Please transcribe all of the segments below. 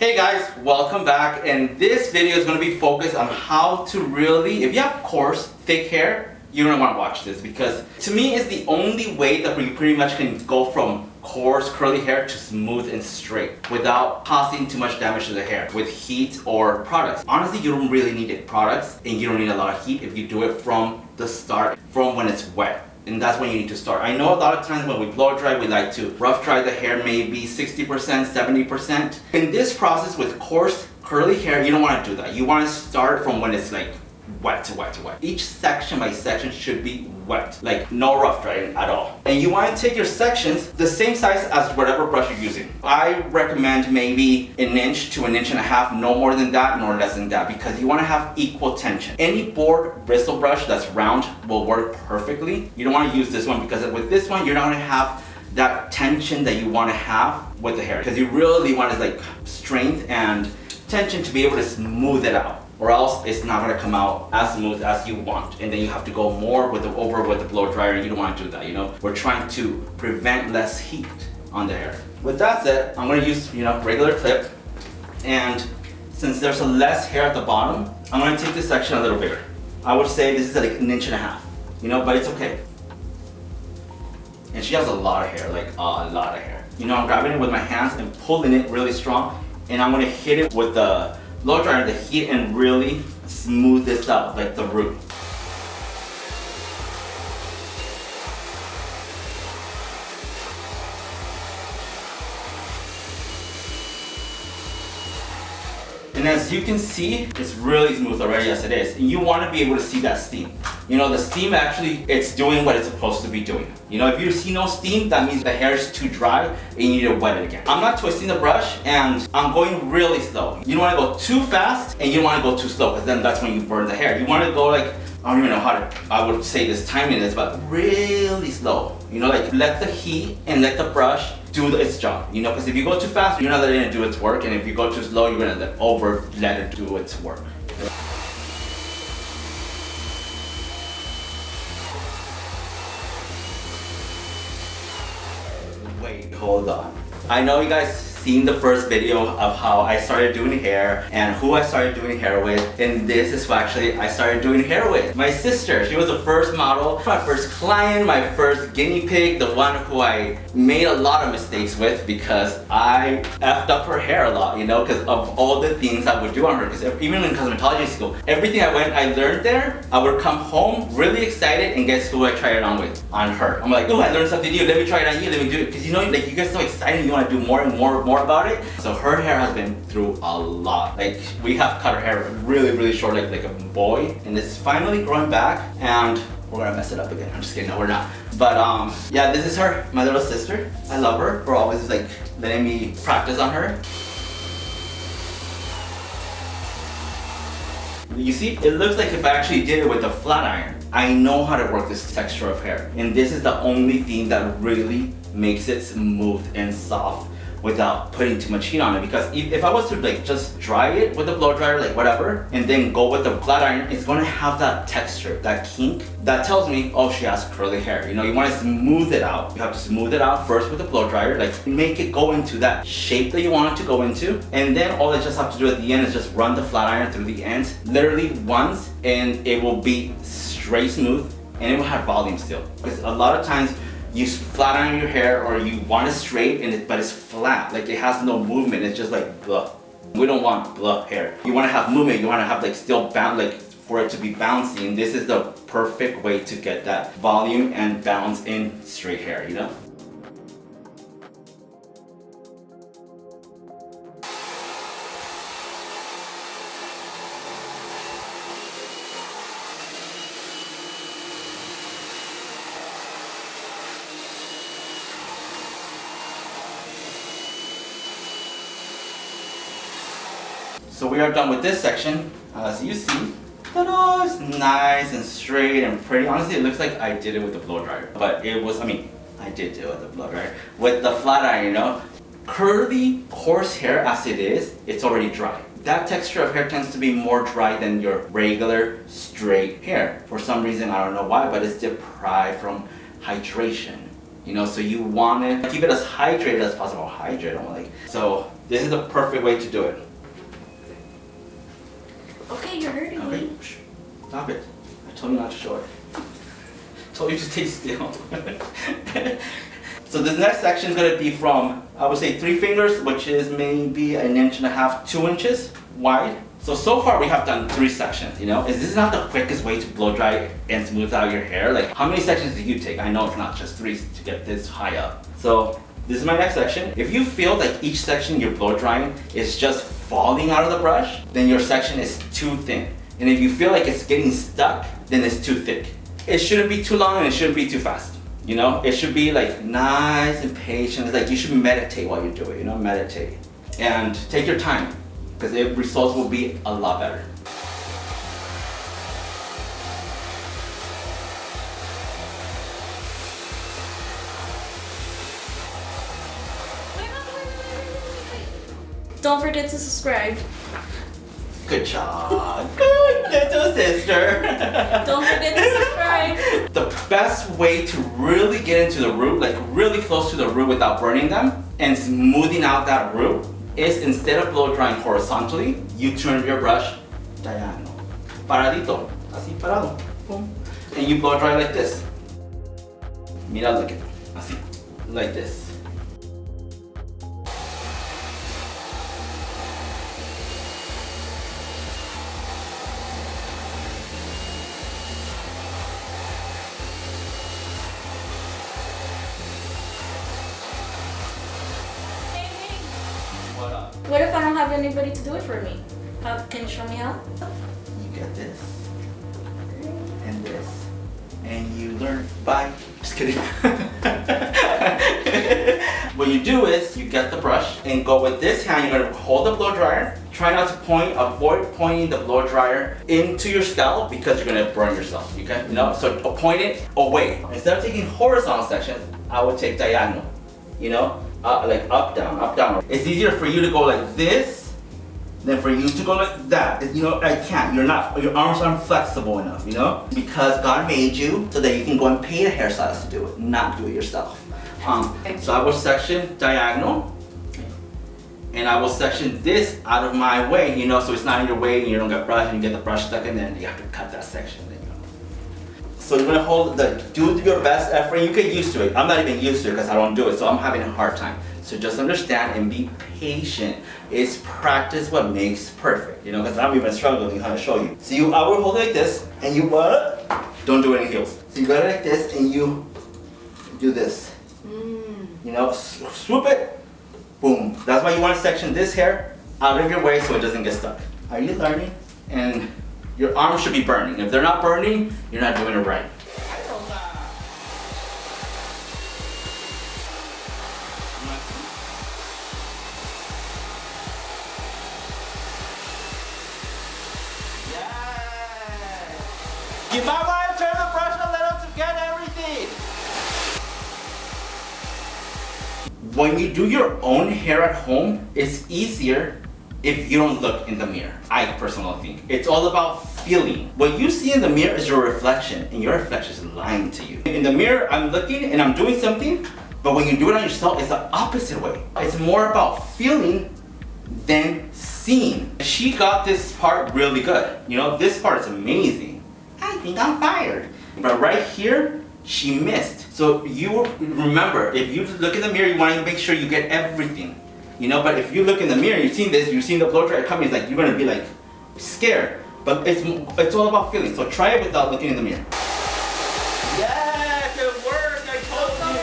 Hey guys, welcome back, and this video is going to be focused on how to really, if you have coarse, thick hair, you don't want to watch this because to me it's the only way that we pretty much can go from coarse curly hair to smooth and straight without causing too much damage to the hair with heat or products. Honestly, you don't really need products and you don't need a lot of heat if you do it from the start, from when it's wet. And that's when you need to start. I know a lot of times when we blow dry, we like to rough dry the hair maybe 60%, 70%. In this process with coarse curly hair, you don't want to do that. You want to start from when it's like wet to wet to wet. Each section by section should be wet, like no rough drying at all. And you want to take your sections the same size as whatever brush you're using. I recommend maybe 1 inch to 1.5 inches, no more than that, nor less than that, because you want to have equal tension. Any board bristle brush that's round will work perfectly. You don't want to use this one because with this one you're not going to have that tension that you want to have with the hair, because you really want like strength and tension to be able to smooth it out, or else it's not going to come out as smooth as you want, and then you have to go more with the blow dryer, and you don't want to do that. We're trying to prevent less heat on the hair. With that said, I'm going to use regular clip, and since there's a less hair at the bottom, I'm going to take this section a little bigger. I would say this is like 1.5 inches, but it's okay. And she has a lot of hair, like a lot of hair. I'm grabbing it with my hands and pulling it really strong, and I'm going to hit it with the blow dryer, the heat, and really smooth this out like the root. And as you can see, it's really smooth already as it is. And you want to be able to see that steam. The steam actually, it's doing what it's supposed to be doing. If you see no steam, that means the hair is too dry and you need to wet it again. I'm not twisting the brush and I'm going really slow. You don't want to go too fast and you don't want to go too slow, because then that's when you burn the hair. You want to go like, I don't even know how to, I would say this timing is, but really slow. Like let the heat and let the brush do its job. Because if you go too fast, you're not letting it do its work, and if you go too slow, you're gonna let it do its work. Wait, hold on. I know you guys seen the first video of how I started doing hair and who I started doing hair with, and this is who actually I started doing hair with. My sister. She was the first model, my first client, my first guinea pig, the one who I made a lot of mistakes with because I effed up her hair a lot, because of all the things I would do on her. Because even in cosmetology school, everything I learned there, I would come home really excited, and guess who I tried it on with? On her. I'm like, oh, I learned something new, let me try it on you, let me do it. Because like you get so excited, you want to do more and more about it. So her hair has been through a lot. Like we have cut her hair really short, like a boy, and it's finally growing back, and we're gonna mess it up again. I'm just kidding, no we're not. But yeah, this is her, my little sister. I love her for always like letting me practice on her. You see, it looks like if I actually did it with a flat iron. I know how to work this texture of hair, and this is the only thing that really makes it smooth and soft without putting too much heat on it. Because if I was to like just dry it with the blow dryer, like whatever, and then go with the flat iron, it's gonna have that texture, that kink, that tells me, oh, she has curly hair. You wanna smooth it out. You have to smooth it out first with the blow dryer, like make it go into that shape that you want it to go into. And then all I just have to do at the end is just run the flat iron through the ends, literally once, and it will be straight smooth, and it will have volume still. Because a lot of times, you flat iron your hair, or you want it straight but it's flat, like it has no movement, it's just like blah. We don't want blah hair. You want to have movement, you want to have like still bounce, like for it to be bouncy, and this is the perfect way to get that volume and bounce in straight hair, So we are done with this section. As you see, ta-da, it's nice and straight and pretty. Honestly, it looks like I did it with the blow dryer. But it was, I did do it with the blow dryer. With the flat iron, Curly, coarse hair as it is, it's already dry. That texture of hair tends to be more dry than your regular straight hair. For some reason, I don't know why, but it's deprived from hydration. So you want to keep it as hydrated as possible. So This is the perfect way to do it. Okay, you're hurting Okay, me. stop it. I told you not to show it. I told you to stay still. So this next section is going to be from, I would say 3 fingers, which is maybe 1.5 inches, 2 inches wide. So far we have done 3 sections, you know? Is this not the quickest way to blow dry and smooth out your hair? Like, how many sections do you take? I know it's not just 3 to get this high up. So this is my next section. If you feel like each section you're blow drying is just falling out of the brush, then your section is too thin. And if you feel like it's getting stuck, then it's too thick. It shouldn't be too long and it shouldn't be too fast. You know, it should be like nice and patient. It's like you should meditate while you do it, you know, meditate. And take your time, because the results will be a lot better. Don't forget to subscribe. Good job. Good little sister. Don't forget to subscribe. The best way to really get into the root, like really close to the root without burning them and smoothing out that root, is instead of blow drying horizontally, you turn your brush diagonal. Paradito. Así parado. Boom. And you blow dry like this. Mira, look at it. Así. Like this. What if I don't have anybody to do it for me? Can you show me how? You get this, and this, and you learn by, just kidding. What you do is, you get the brush and go with this hand, you're gonna hold the blow dryer. Try not to avoid pointing the blow dryer into your scalp because you're gonna burn yourself, okay? You know, so point it away. Instead of taking horizontal sections, I would take diagonal, you know? Like up, down, up, down. It's easier for you to go like this than for you to go like that. You know, I can't, your arms aren't flexible enough, you know? Because God made you so that you can go and pay a hairstylist to do it, not do it yourself. So I will section diagonal, and I will section this out of my way, you know, so it's not in your way and you don't get brush and you get the brush stuck and then you have to cut that section. So you're gonna do your best effort. You get used to it. I'm not even used to it because I don't do it, so I'm having a hard time. So just understand and be patient. It's practice what makes perfect, you know, because I'm even struggling how to show you. So I will hold it like this, and you what? Don't do any heels. So you got it like this, and you do this. You know, swoop it, boom. That's why you want to section this hair out of your way so it doesn't get stuck. Are you learning? And your arms should be burning. If they're not burning, you're not doing it right. You might want to turn the brush a little to get everything. When you do your own hair at home, it's easier if you don't look in the mirror. I personally think. It's all about feeling. What you see in the mirror is your reflection, and your reflection is lying to you. In the mirror, I'm looking and I'm doing something, but when you do it on yourself, it's the opposite way. It's more about feeling than seeing. She got this part really good. You know, this part is amazing. I think I'm fired. But right here, she missed. So you remember, if you look in the mirror, you want to make sure you get everything. You know, but if you look in the mirror, you've seen this, you've seen the blow dryer coming, it's like you're gonna be like scared. But it's all about feeling. So try it without looking in the mirror. Yes, it worked. I told you.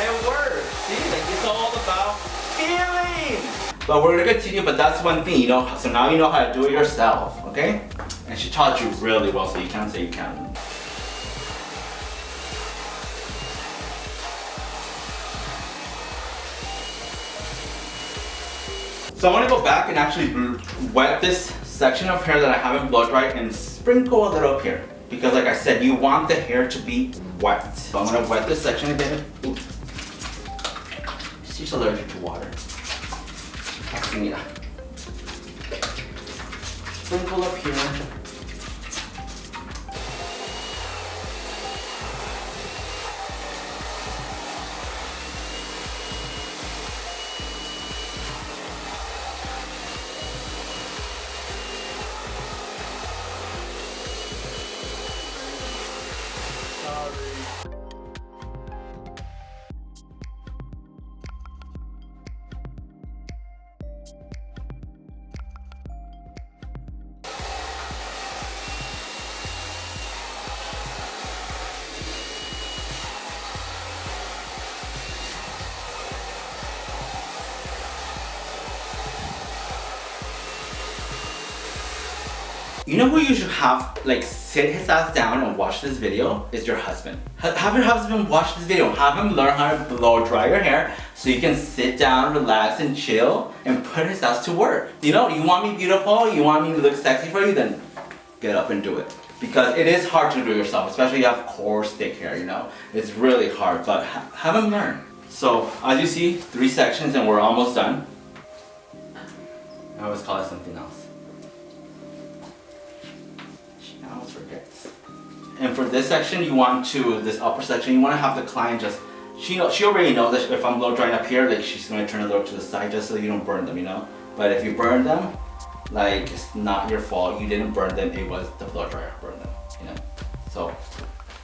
It worked. See, like it's all about feeling. But we're gonna continue. But that's one thing, you know. So now you know how to do it yourself, okay? And she taught you really well, so you can't say you can't. So I want to go back and actually wet this section of hair that I haven't blow dried and sprinkle a little up here. Because like I said, you want the hair to be wet. So I'm going to wet this section again. Ooh. She's allergic to water. Sprinkle up here. You know who you should have like sit his ass down and watch this video is your husband. Have your husband watch this video. Have him learn how to blow dry your hair so you can sit down, relax, and chill and put his ass to work. You know, you want me beautiful, you want me to look sexy for you, then get up and do it. Because it is hard to do yourself, especially if you have coarse, thick hair, you know. It's really hard, but have him learn. So, as you see, 3 sections and we're almost done. I always call it something else. She always forgets. And for this section, you want to, this upper section, you want to have the client just, she already knows that if I'm blow drying up here, like she's going to turn a little to the side just so you don't burn them, you know. But if you burn them, like it's not your fault. You didn't burn them. It was the blow dryer burned them, you know. So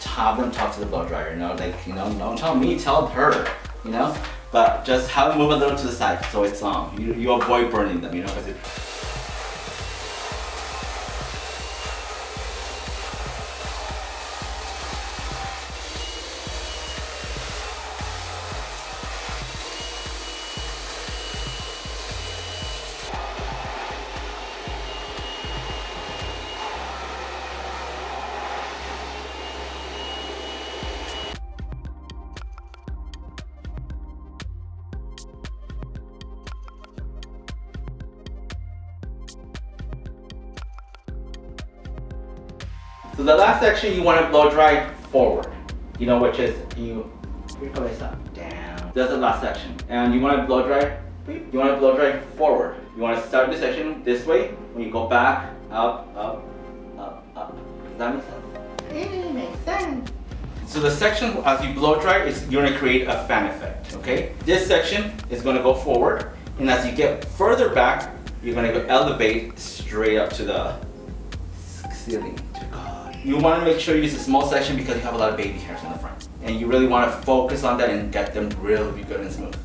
have them talk to the blow dryer, you know. Like, you know, don't tell me, tell her, you know. But just have them move a little to the side so it's you avoid burning them, you know, because it. So the last section you want to blow dry forward, you know, which is you go down. That's the last section, and you want to blow dry. You want to blow dry forward. You want to start the section this way. When you go back, up, up, up, up. Does that make sense? It makes sense. So the section as you blow dry is you're going to create a fan effect. Okay. This section is going to go forward, and as you get further back, you're going to go elevate straight up to the ceiling. You want to make sure you use a small section because you have a lot of baby hairs in the front. And you really want to focus on that and get them really good and smooth.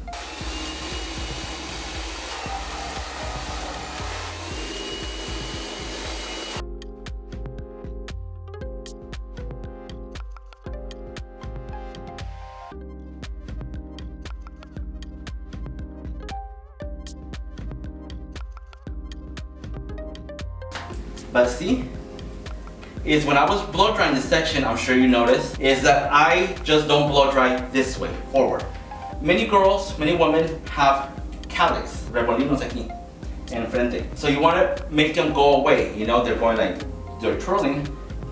But see? Is when I was blow drying this section, I'm sure you noticed, is that I just don't blow dry this way, forward. Many girls, many women have calyx, remolinos aquí, en frente. So you want to make them go away, you know, they're going like, they're twirling.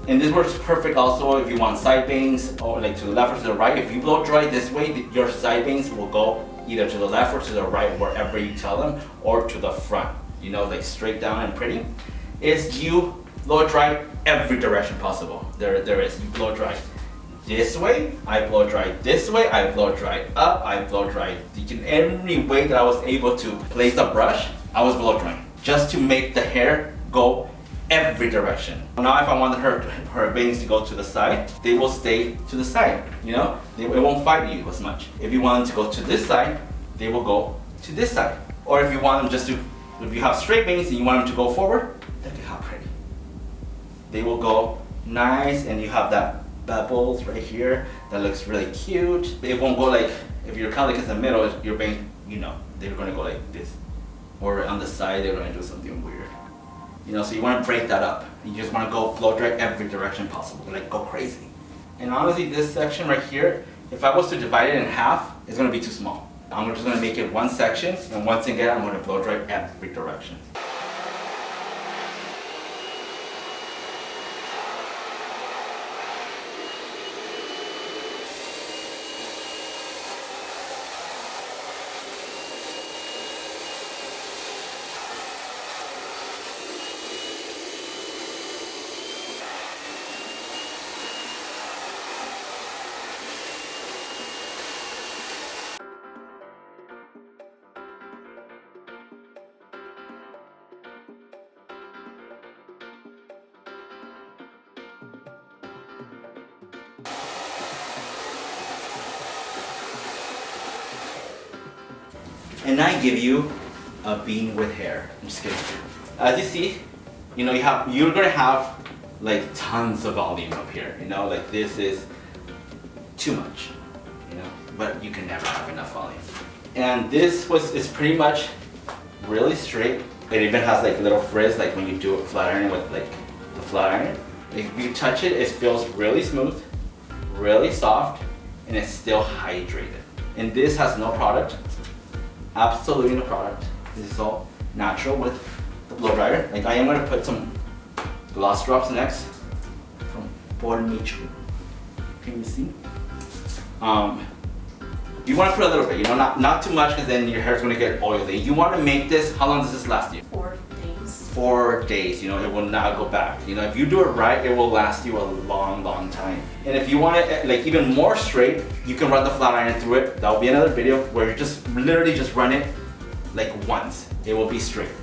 And this works perfect also if you want side bangs or like to the left or to the right. If you blow dry this way, your side bangs will go either to the left or to the right, wherever you tell them, or to the front, you know, like straight down and pretty. Is you blow dry every direction possible. There is. You blow dry this way, I blow dry this way, I blow dry up, I blow dry. In every way that I was able to place the brush, I was blow drying. Just to make the hair go every direction. Now if I wanted her bangs to go to the side, they will stay to the side, you know? It won't fight you as much. If you want them to go to this side, they will go to this side. Or if you want them just to, if you have straight bangs and you want them to go forward, look at how pretty. They will go nice, and you have that bubbles right here that looks really cute. It won't go like, if your calyx is in the middle, your bang, you know, they're gonna go like this. Or on the side, they're gonna do something weird. You know, so you wanna break that up. You just wanna go blow dry every direction possible, like go crazy. And honestly, this section right here, if I was to divide it in half, it's gonna be too small. I'm just gonna make it one section, and once again, I'm gonna blow dry every direction. And I give you a bean with hair. I'm just kidding. As you see, you know, you're gonna have like tons of volume up here. You know, like this is too much. You know, but you can never have enough volume. And this is pretty much really straight. It even has like little frizz, like when you do it flat iron with like flat iron. If you touch it, it feels really smooth, really soft, and it's still hydrated. And this has no product, absolutely no product. This is all natural with the blow dryer. Like I am gonna put some gloss drops next from Micho. Can you see? You want to put a little bit, you know, not too much, because then your hair's going to get oily. You want to make this, how long does this last you? 4 days. 4 days, you know, it will not go back. You know, if you do it right, it will last you a long, long time. And if you want it like even more straight, you can run the flat iron through it. That will be another video where you just literally just run it like once. It will be straight.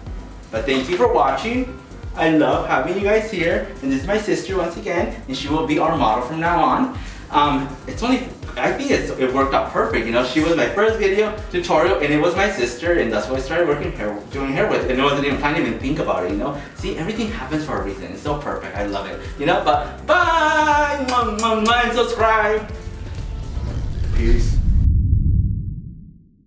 But thank you for watching. I love having you guys here. And this is my sister once again, and she will be our model from now on. I think it worked out perfect, you know. She was my first video tutorial, and it was my sister, and that's why I started doing hair with, and it wasn't even planning to even think about it, you know. See, everything happens for a reason. It's so perfect. I love it, you know. But bye, and subscribe. Peace.